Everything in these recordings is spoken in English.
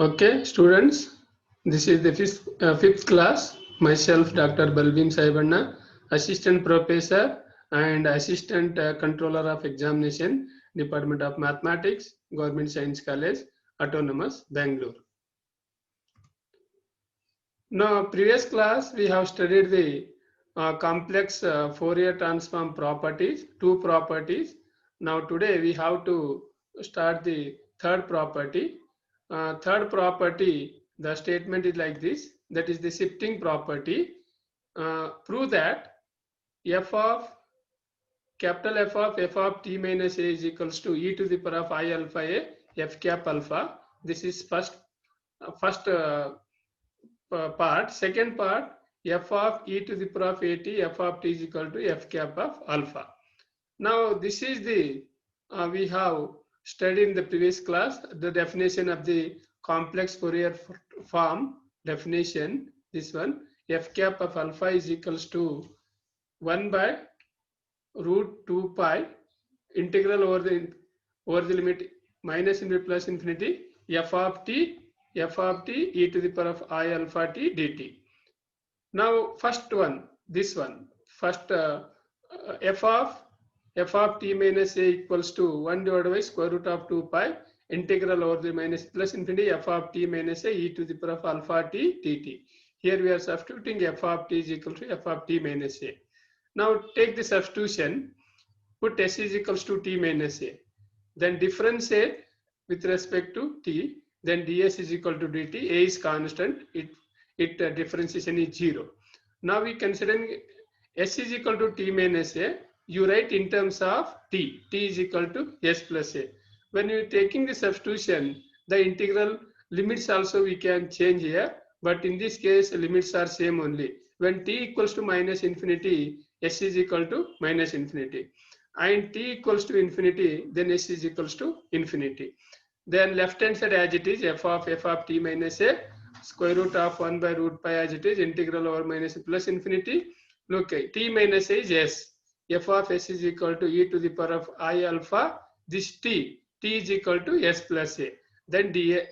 Okay, students, this is the fifth class. Myself, Dr. Balvin Saibanna, Assistant Professor and Assistant Controller of Examination, Department of Mathematics, Government Science College, Autonomous, Bangalore. Now, previous class, we have studied the complex Fourier transform properties, two properties. Now, today we have to start the third property. Third property, the statement is like this, that is the shifting property. Prove that f of capital F of t minus a is equals to e to the power of I alpha a f cap alpha. This is first part. Second part, f of e to the power of at f of t is equal to f cap of alpha. Now this is the we have studied in the previous class the definition of the complex Fourier form definition. This one, f cap of alpha is equals to 1 by root 2 pi integral over the limit minus infinity plus infinity f of t e to the power of I alpha t dt. Now first one, this one, first f of t minus a equals to 1 divided by square root of 2 pi integral over the minus plus infinity f of t minus a e to the power of alpha t dt. Here we are substituting f of t is equal to f of t minus a. Now take the substitution, put s is equals to t minus a, then differentiate with respect to t, then ds is equal to dt. A is constant, it differentiation is 0. Now we considering s is equal to t minus a, you write in terms of t is equal to s plus a. When you taking the substitution, the integral limits also we can change here, but in this case limits are same only. When t equals to minus infinity, s is equal to minus infinity, and t equals to infinity, then s is equals to infinity. Then left hand side as it is, f of t minus a square root of 1 by root pi as it is, integral over minus plus infinity. Look, t minus a is s, f of s is equal to e to the power of I alpha, this t is equal to s plus a. Then here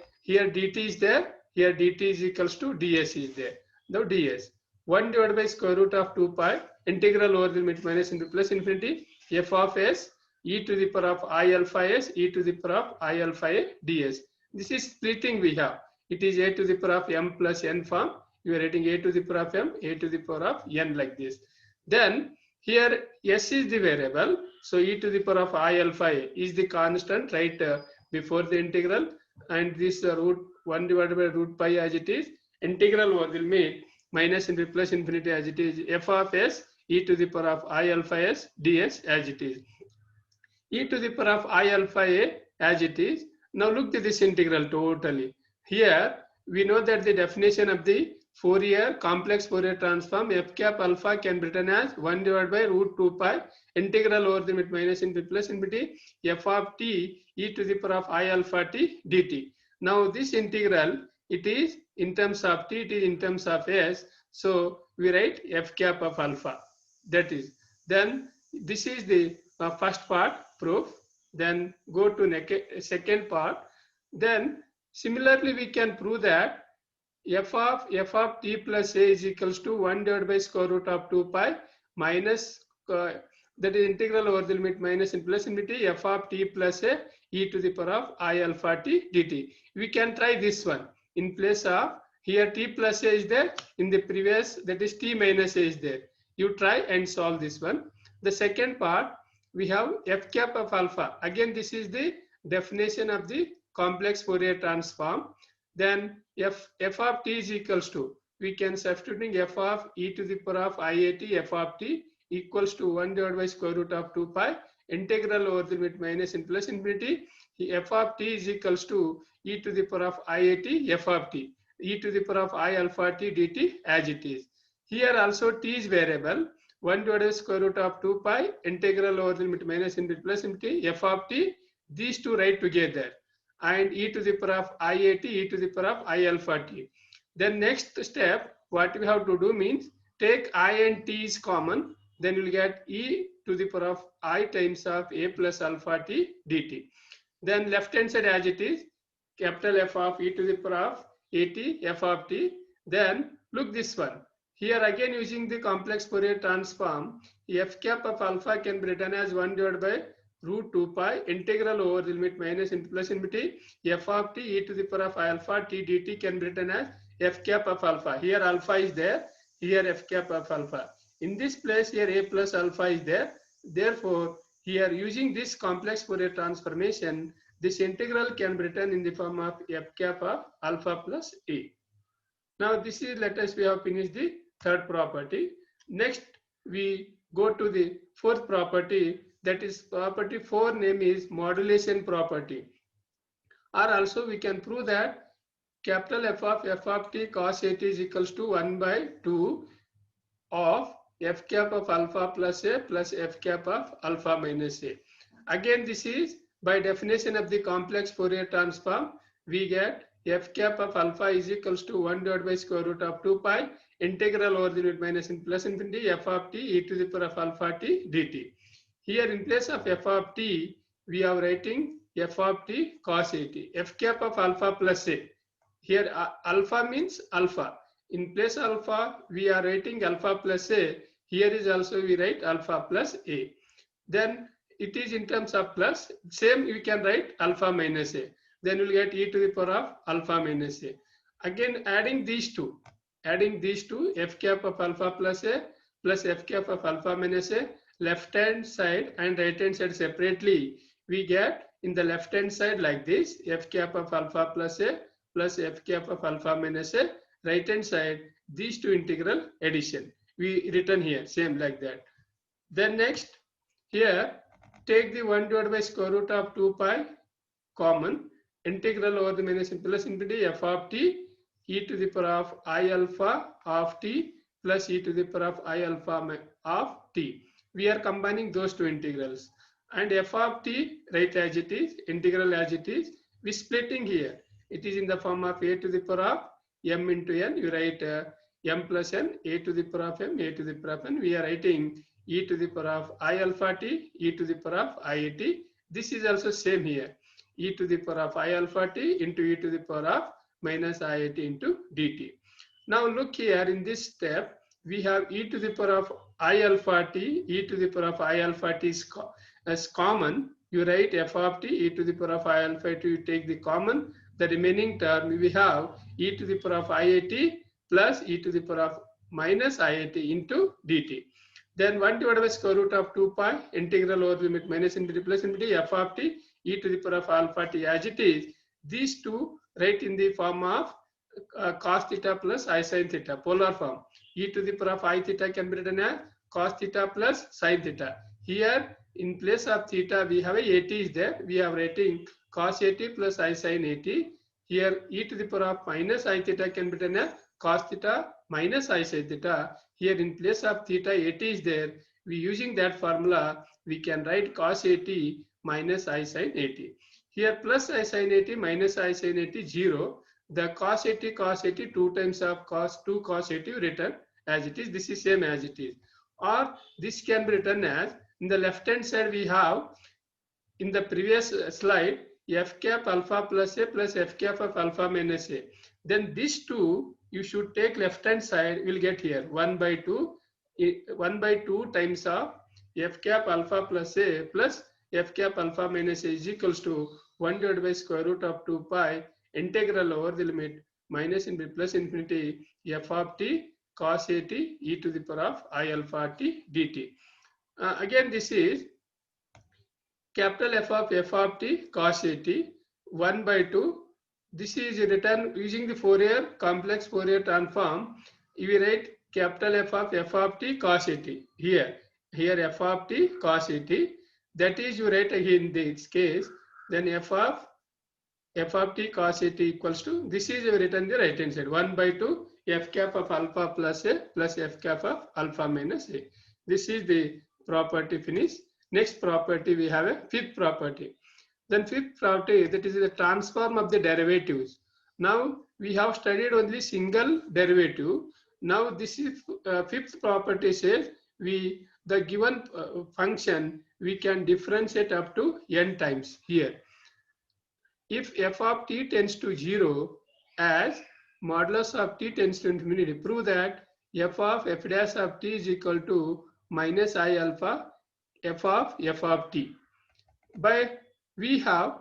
dt is there, here dt is equals to ds is there. Now ds 1 divided by square root of 2 pi integral over the limit minus into plus infinity f of s e to the power of I alpha s e to the power of I alpha a ds. This is splitting we have. It is a to the power of m plus n form. You are writing a to the power of m, a to the power of n like this. Then here s is the variable, so e to the power of I alpha a is the constant right before the integral, and this root 1 divided by root pi as it is, integral over the limit minus into plus infinity as it is, f of s e to the power of I alpha s ds as it is, e to the power of I alpha a as it is. Now look at this integral totally. Here we know that the definition of the Fourier complex Fourier transform f cap alpha can be written as 1 divided by root 2 pi integral over the limit minus into plus infinity f of t e to the power of I alpha t dt. Now this integral, it is in terms of t, it is in terms of s, so we write f cap of alpha. That is, then this is the first part proof. Then go to second part. Then similarly we can prove that f of t plus a is equals to 1 divided by square root of 2 pi minus that is integral over the limit minus in plus infinity f of t plus a e to the power of I alpha t dt. We can try this one in place of, here t plus a is there, in the previous that is t minus a is there. You try and solve this one. The second part, we have f cap of alpha. Again this is the definition of the complex Fourier transform. Then f of t is equals to, we can substituting f of e to the power of iat f of t equals to 1 divided by square root of 2 pi integral over the limit minus in plus infinity f of t is equals to e to the power of iat f of t e to the power of I alpha t dt as it is. Here also t is variable, 1 divided by square root of 2 pi integral over the limit minus infinity plus infinity f of t, these two write together, and e to the power of iat e to the power of I alpha t. Then next step what we have to do means take I and t is common, then you will get e to the power of I times of a plus alpha t dt. Then left hand side as it is, capital F of e to the power of at f of t. Then look this one. Here again using the complex Fourier transform, f cap of alpha can be written as 1 divided by root 2 pi integral over the limit minus into plus infinity f of t e to the power of alpha t dt can be written as f cap of alpha. Here alpha is there, here f cap of alpha. In this place here a plus alpha is there. Therefore, here using this complex Fourier transformation, this integral can be written in the form of f cap of alpha plus a. Now this is, let us, we have finished the third property. Next we go to the fourth property, that is property 4, name is modulation property. Or also we can prove that capital F of t cos at is equals to 1 by 2 of f cap of alpha plus a plus f cap of alpha minus a. Again this is by definition of the complex Fourier transform, we get f cap of alpha is equals to 1 divided by square root of 2 pi integral over the limit minus in plus infinity f of t e to the power of alpha t dt. Here in place of f of t, we are writing f of t cos at. F cap of alpha plus a. Here alpha means alpha. In place alpha, we are writing alpha plus a. Here is also we write alpha plus a. Then it is in terms of plus. Same we can write alpha minus a. Then we will get e to the power of alpha minus a. Again adding these two, f cap of alpha plus a plus f cap of alpha minus a, left hand side and right hand side separately, we get in the left hand side like this, f cap of alpha plus a plus f cap of alpha minus a, right hand side these two integral addition we written here same like that. Then next here take the 1 divided by square root of 2 pi common, integral over the minus plus infinity f of t e to the power of I alpha of t plus e to the power of I alpha of t. We are combining those two integrals, and f of t write as it is, integral as it is. We splitting here, it is in the form of a to the power of m into n. You write m plus n, a to the power of m, a to the power of n. We are writing e to the power of I alpha t, e to the power of I t. This is also same here, e to the power of I alpha t into e to the power of minus I t into dt. Now look here in this step, we have e to the power of I alpha t, e to the power of I alpha t is as common. You write f of t, e to the power of I alpha t, you take the common. The remaining term we have e to the power of I t plus e to the power of minus I t into dt. Then 1 divided by square root of 2 pi integral over limit minus infinity plus infinity f of t e to the power of alpha t as it is. These two write in the form of cos theta plus I sin theta, polar form. E to the power of I theta can be written as cos theta plus sin theta. Here in place of theta we have a at is there. We are writing cos at plus I sin at. Here e to the power of minus I theta can be written as cos theta minus I sin theta. Here in place of theta at is there. We using that formula we can write cos at minus I sin at. Here plus I sin at minus I sin at 0. The cos 80 2 times of cos 2 cos 80 written as it is. This is same as it is. Or this can be written as, in the left hand side we have in the previous slide f cap alpha plus a plus f cap of alpha minus a. Then these two you should take left hand side, will get here 1 by 2 times of f cap alpha plus a plus f cap alpha minus a is equals to 1 divided by square root of 2 pi integral over the limit minus infinity plus infinity f of t cos a t e to the power of I alpha t dt. Again this is capital F of t cos a t 1 by 2. This is written using the Fourier complex Fourier transform. We write capital F of t cos a t here f of t cos a t. That is you write again in this case. Then f of t cos a t equals to, this is written the right hand side 1 by 2 f cap of alpha plus a plus f cap of alpha minus a. This is the property finish. Next property we have a fifth property. Then fifth property, that is the transform of the derivatives. Now we have studied only single derivative. Now this is fifth property says the given function we can differentiate up to n times here. if f of t tends to 0 as modulus of t tends to infinity, prove that f of f dash of t is equal to minus I alpha f of t. By we have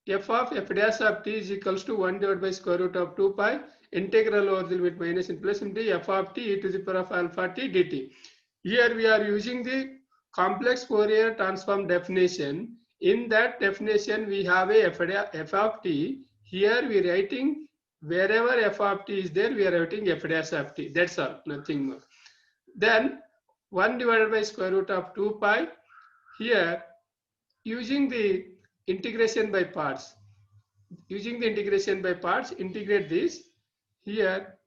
f of f dash of t is equals to 1 divided by square root of 2 pi integral over the limit minus in plus into f of t e to the power of alpha t dt. Here we are using the complex Fourier transform definition. In that definition, we have a f of t. Here we are writing wherever f of t is there, we are writing f dash of t. That's all, nothing more. Then 1 divided by square root of 2 pi. Here, using the integration by parts. Using the integration by parts, integrate this. Here,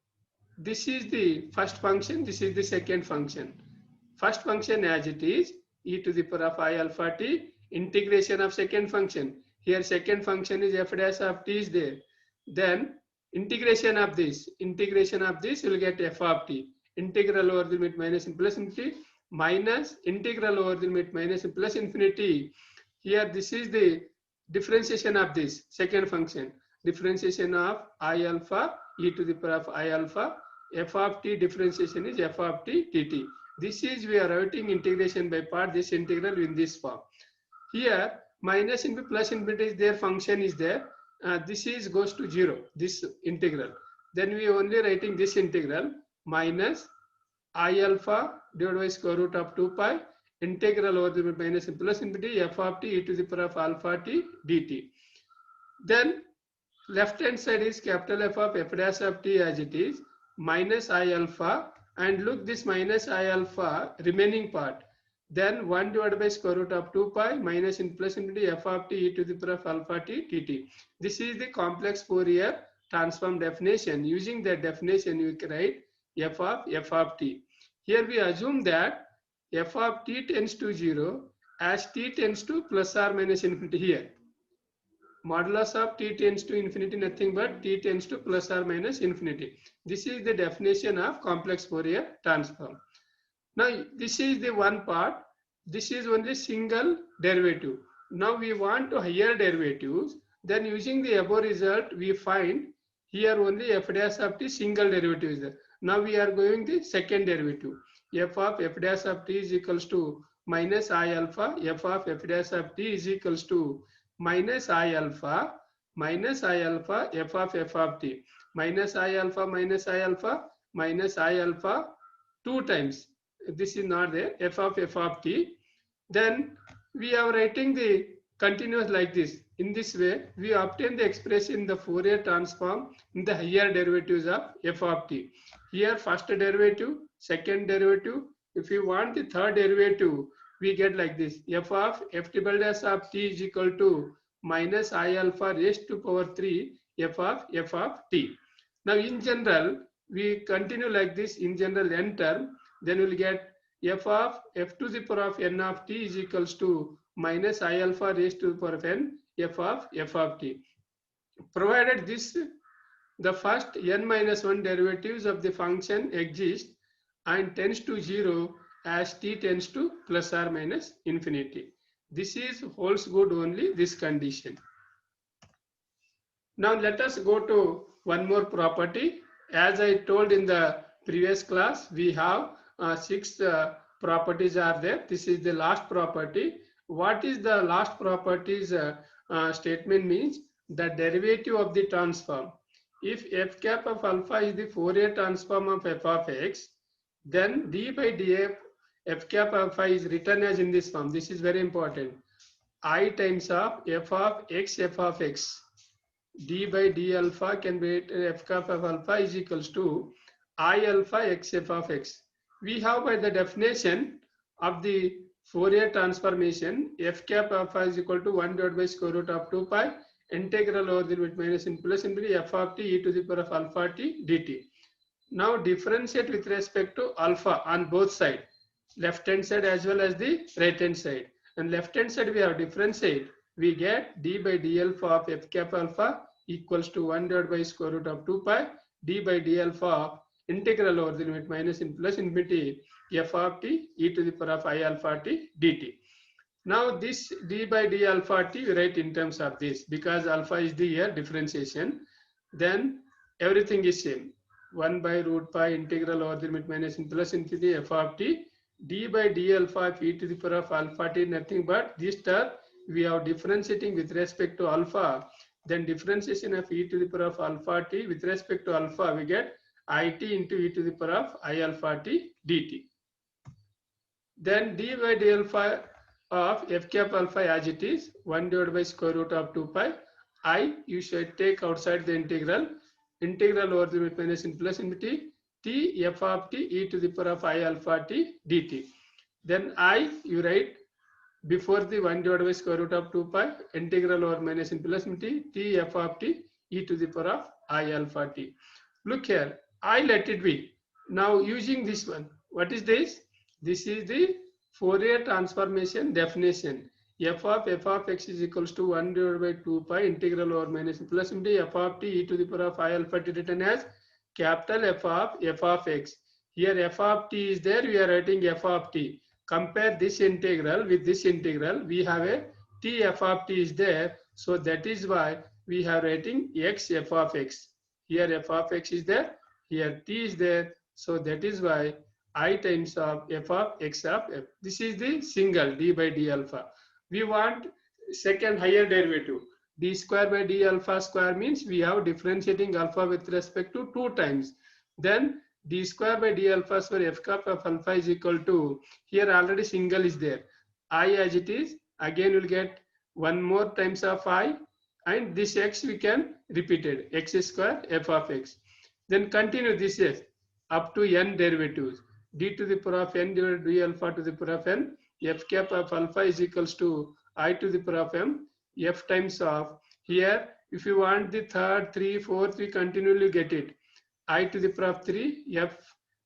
this is the first function, this is the second function. First function as it is, e to the power of I alpha t, integration of second function. Here second function is f dash of t is there. Then integration of this you will get f of t. Integral over the limit minus and plus infinity minus integral over the limit minus and plus infinity. Here this is the differentiation of this second function. Differentiation of I alpha e to the power of I alpha. F of t differentiation is f of t dt. This is we are writing integration by part, this integral in this form. Here minus into plus infinity is there, function is there. This is goes to 0, this integral. Then we only writing this integral minus I alpha divided by square root of 2 pi integral over the minus and plus infinity f of t e to the power of alpha t dt. Then left hand side is capital F of f dash of t as it is minus I alpha, and look this minus I alpha remaining part. Then 1 divided by square root of 2 pi minus in plus infinity f of t e to the power of alpha t dt. This is the complex Fourier transform definition. Using that definition, you can write f of t. Here we assume that f of t tends to 0 as t tends to plus or minus infinity here. Modulus of t tends to infinity, nothing but t tends to plus or minus infinity. This is the definition of complex Fourier transform. Now this is the one part. This is only single derivative. Now we want to higher derivatives. Then using the above result, we find here only f dash of t single derivative is there. Now we are going the second derivative. F of f dash of t is equals to minus I alpha. F of f dash of t is equals to minus I alpha f of t minus I alpha minus I alpha 2 times. This is not there, f of t. Then we are writing the continuous like this. In this way, we obtain the expression in the Fourier transform in the higher derivatives of f of t. Here first derivative, second derivative. If you want the third derivative, we get like this. F of f triple dash of t is equal to minus I alpha raised to power 3 f of t. Now in general, we continue like this. In general n term, then we'll get f of f to the power of n of t is equals to minus I alpha raised to the power of n f of t. Provided this, the first n minus 1 derivatives of the function exist and tends to 0 as t tends to plus or minus infinity. This is holds good only this condition. Now let us go to one more property. As I told in the previous class, we have 6 properties are there. This is the last property. What is the last properties statement means? The derivative of the transform. If f cap of alpha is the Fourier transform of f of x, then d by df f cap alpha is written as in this form. This is very important. I times of f of x d by d alpha can be f cap of alpha is equals to I alpha x f of x. We have by the definition of the Fourier transformation, f cap alpha is equal to 1 divided by square root of 2 pi integral over the limit minus in plus infinity f of t e to the power of alpha t dt. Now differentiate with respect to alpha on both sides, left hand side as well as the right hand side. And left hand side we have differentiate. We get d by d alpha of f cap alpha equals to 1 divided by square root of 2 pi d by d alpha of integral over the limit minus in plus infinity f of t e to the power of I alpha t dt. Now this d by d alpha t, we write in terms of this because alpha is the here differentiation. Then everything is same. 1 by root pi integral over the limit minus in plus infinity f of t d by d alpha of e to the power of alpha t, nothing but this term we are differentiating with respect to alpha. Then differentiation of e to the power of alpha t with respect to alpha, we get it into e to the power of I alpha t dt. Then d by d alpha of f cap alpha as it is 1 divided by square root of 2 pi I, you should take outside the integral over the limit minus in plus infinity t f of t e to the power of I alpha t dt. Then I, you write before the 1 divided by square root of 2 pi integral over minus in plus infinity t f of t e to the power of I alpha t. Look here, I let it be. Now using this one, what is this? This is the Fourier transformation definition. F of x is equals to 1 divided by 2 pi integral over minus plus infinity f of t e to the power of I alpha t written as capital F of x. Here f of t is there, we are writing f of t. Compare this integral with this integral, we have a t f of t is there. So that is why we have writing x f of x. Here f of x is there, here t is there. So that is why I times of f of x of f. This is the single d by d alpha. We want second higher derivative. D square by d alpha square means we have differentiating alpha with respect to 2 times. Then d square by d alpha square f cap of alpha is equal to, here already single is there. I as it is, again we'll get one more times of I, and this x we can repeat it, x square f of x. Then continue this is up to n derivatives. D to the power of n divided by d alpha to the power of n, f cap of alpha is equals to I to the power of m, f times of, here if you want the third, 3, 4, we continually get it. I to the power of 3, f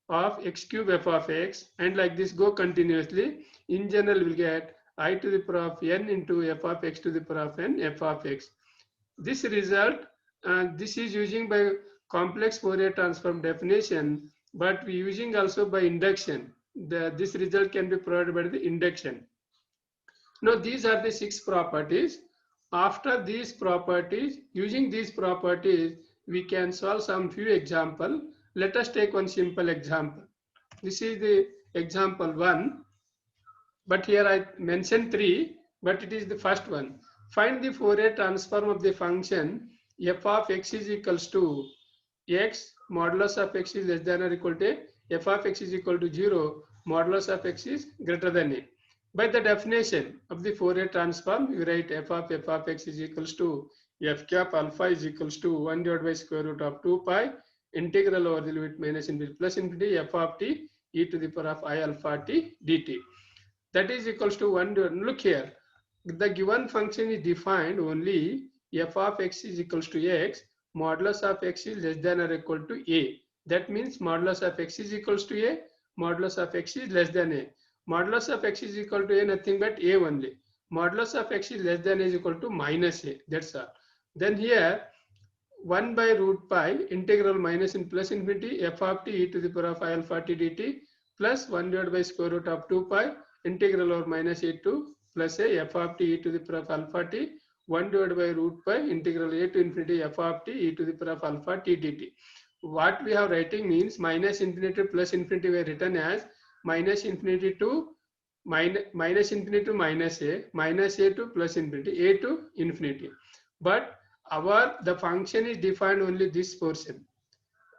of x cube f of x, and like this go continuously. In general, we'll get I to the power of n into f of x to the power of n, f of x. This result, this is using by complex Fourier transform definition, but we using also by induction. This result can be provided by the induction. Now these are the 6 properties. After these properties, using these properties, we can solve some few example. Let us take one simple example. This is the example 1, but here I mentioned 3, but it is the first one. Find the Fourier transform of the function f of x is equals to x modulus of x is less than or equal to f of x is equal to 0 modulus of x is greater than a. By the definition of the Fourier transform, we write f of x is equals to f cap alpha is equals to 1 divided by square root of 2 pi integral over the limit minus infinity plus infinity f of t e to the power of I alpha t dt. That is equals to 1. Look here, the given function is defined only f of x is equals to x, modulus of x is less than or equal to a. That means modulus of x is equals to a, modulus of x is less than a. Modulus of x is equal to a, nothing but a only. Modulus of x is less than a is equal to minus a, that's all. Then here 1 by root pi integral minus in plus infinity f of t e to the power of I alpha t dt plus 1 divided by square root of 2 pi integral over minus a to plus a f of t e to the power of alpha t 1 divided by root pi integral a to infinity f of t e to the power of alpha t dt. What we have writing means minus infinity to plus infinity were written as minus infinity to minus infinity to minus a to plus infinity, a to infinity. But the function is defined only this portion.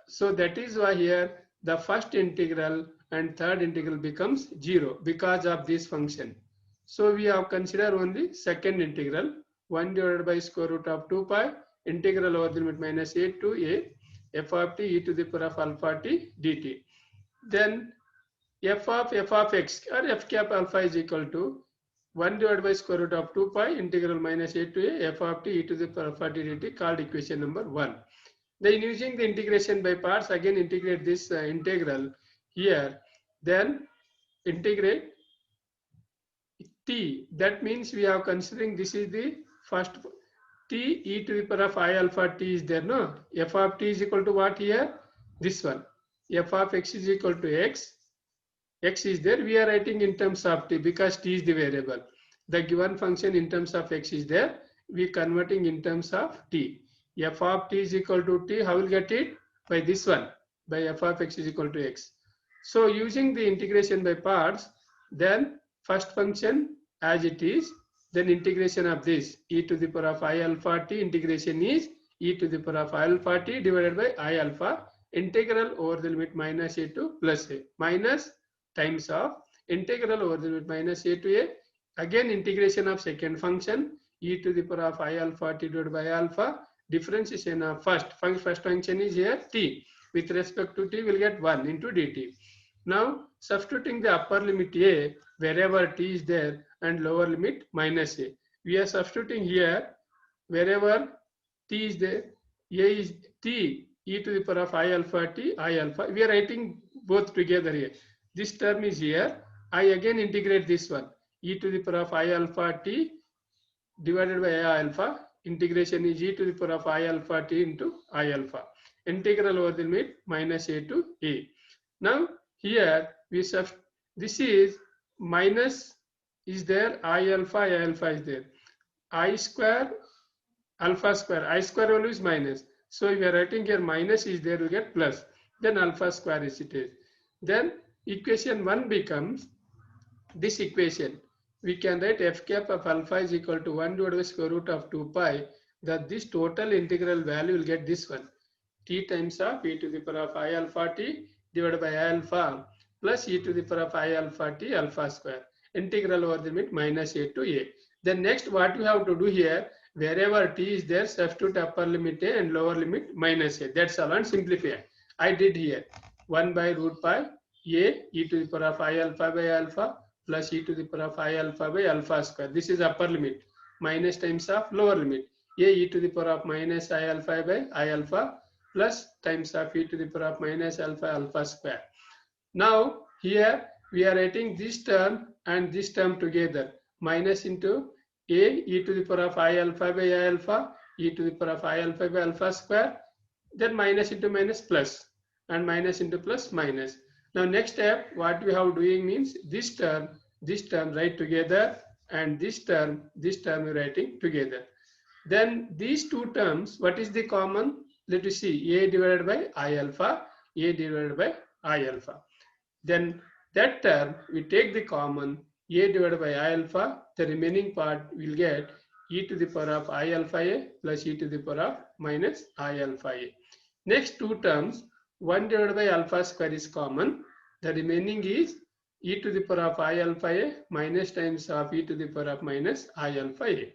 So that is why here the first integral and third integral becomes 0 because of this function. So we have considered only second integral 1 divided by square root of 2 pi integral over the limit minus a to a f of t e to the power of alpha t dt. Then f of x or f cap alpha is equal to 1 divided by square root of 2 pi integral minus a to a f of t e to the power of alpha t dt, called equation number 1. Then using the integration by parts, again integrate this integral here, then integrate t. That means we are considering this is the first t e to the power of I alpha t is there, no? F of t is equal to what here? This one. F of x is equal to x. X is there. We are writing in terms of t because t is the variable. The given function in terms of x is there. We converting in terms of t. F of t is equal to t. How will get it? By this one. By f of x is equal to x. So using the integration by parts, then first function as it is, then integration of this e to the power of I alpha t, integration is e to the power of I alpha t divided by I alpha, integral over the limit minus a to plus a, minus times of integral over the limit minus a to a, again integration of second function e to the power of I alpha t divided by alpha, differentiation of first function is here t. With respect to t, we'll get 1 into dt. Now, substituting the upper limit a wherever t is there and lower limit minus a. We are substituting here wherever t is there, a is t, e to the power of I alpha t, I alpha. We are writing both together here. This term is here. I again integrate this one, e to the power of I alpha t divided by I alpha. Integration is e to the power of I alpha t into I alpha. Integral over the limit minus a to a. Now, here we this is minus is there, I alpha is there, I square alpha square, I square value is minus, so we are writing here minus is there, we get plus, then alpha square is it is. Then equation 1 becomes this equation. We can write f cap of alpha is equal to 1 divided by square root of 2 pi, that this total integral value will get this one, t times of e to the power of I alpha t divided by I alpha plus e to the power of I alpha t alpha square, integral over the limit minus a to a. Then next what we have to do here, wherever t is there, substitute upper limit a and lower limit minus a. That's all, and simplify. I did here 1 by root pi a e to the power of I alpha by alpha plus e to the power of I alpha by alpha square. This is upper limit, minus times of lower limit a e to the power of minus I alpha by I alpha plus times of e to the power of minus alpha alpha square. Now here we are writing this term and this term together, minus into a e to the power of I alpha by I alpha, e to the power of I alpha by alpha square, then minus into minus plus, and minus into plus minus. Now next step what we have doing means this term write together, and this term we writing together. Then these two terms, what is the common? Let us see, a divided by I alpha, a divided by I alpha. Then that term we take the common, a divided by I alpha, the remaining part will get e to the power of I alpha a plus e to the power of minus I alpha a. Next two terms, 1 divided by alpha square is common, the remaining is e to the power of I alpha a minus times of e to the power of minus I alpha a.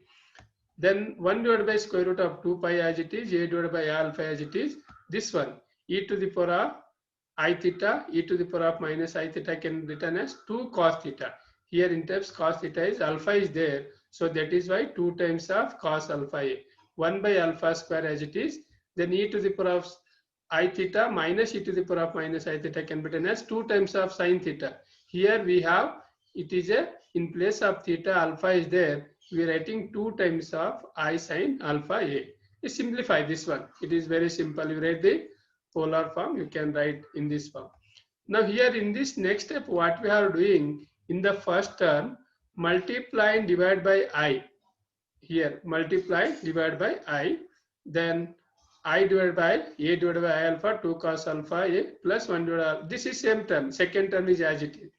Then 1 divided by square root of 2 pi as it is, a divided by I alpha as it is. This one, e to the power of I theta, e to the power of minus I theta can be written as 2 cos theta. Here in terms cos theta is alpha is there, so that is why 2 times of cos alpha a. 1 by alpha square as it is. Then e to the power of I theta minus e to the power of minus I theta can be written as 2 times of sin theta. Here we have, it is a, in place of theta alpha is there, we are writing 2 times of I sin alpha a. You simplify this one. It is very simple. You write the polar form, you can write in this form. Now here in this next step, what we are doing in the first term, multiply and divide by I. Here multiply, divide by I. Then I divided by a divided by I alpha, 2 cos alpha a plus 1 divided by, this is same term. Second term is as it is.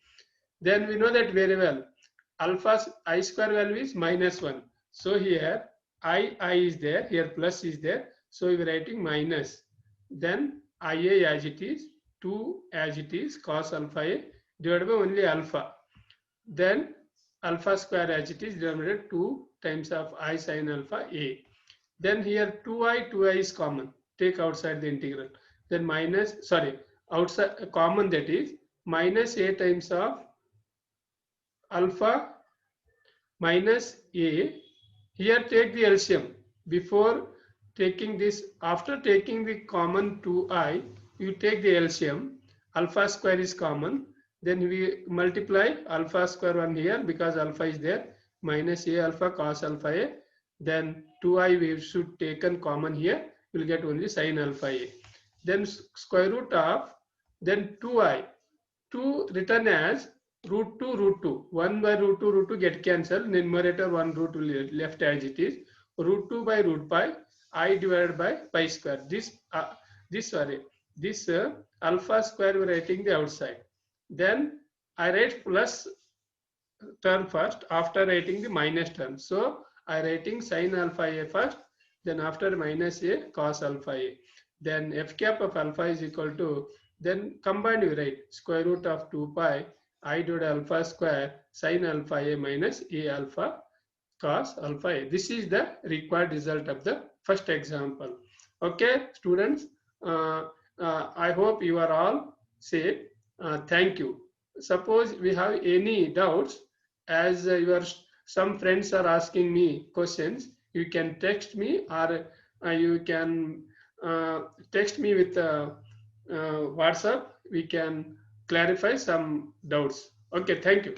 Then we know that very well. Alpha I square value is minus 1. So here I is there, here plus is there. So we are writing minus. Then IA as it is, 2 as it is, cos alpha a divided by only alpha. Then alpha square as it is, denominated 2 times of I sin alpha a. Then here 2i is common. Take outside the integral. Then minus, sorry, outside common, that is minus a times of alpha minus a. Here take the LCM. Before taking this, after taking the common 2i, you take the LCM. Alpha square is common. Then we multiply alpha square 1 here because alpha is there. Minus a alpha cos alpha a. Then 2i we should taken common here. We will get only sin alpha a. Then square root of, then 2i. 2 written as root 2, root 2. 1 by root 2 get cancelled. Numerator 1 root left as it is. Root 2 by root pi, I divided by pi square. This alpha square we're writing the outside. Then I write plus term first after writing the minus term. So I writing sin alpha a first, then after minus a cos alpha a. Then f cap of alpha is equal to, then combined we write square root of 2 pi I divided alpha square sin alpha a minus a alpha cos alpha a. This is the required result of the first example. Okay, students, I hope you are all safe. Thank you. Suppose we have any doubts, as some friends are asking me questions, you can text me, or you can text me with WhatsApp. We can clarify some doubts. Okay, thank you.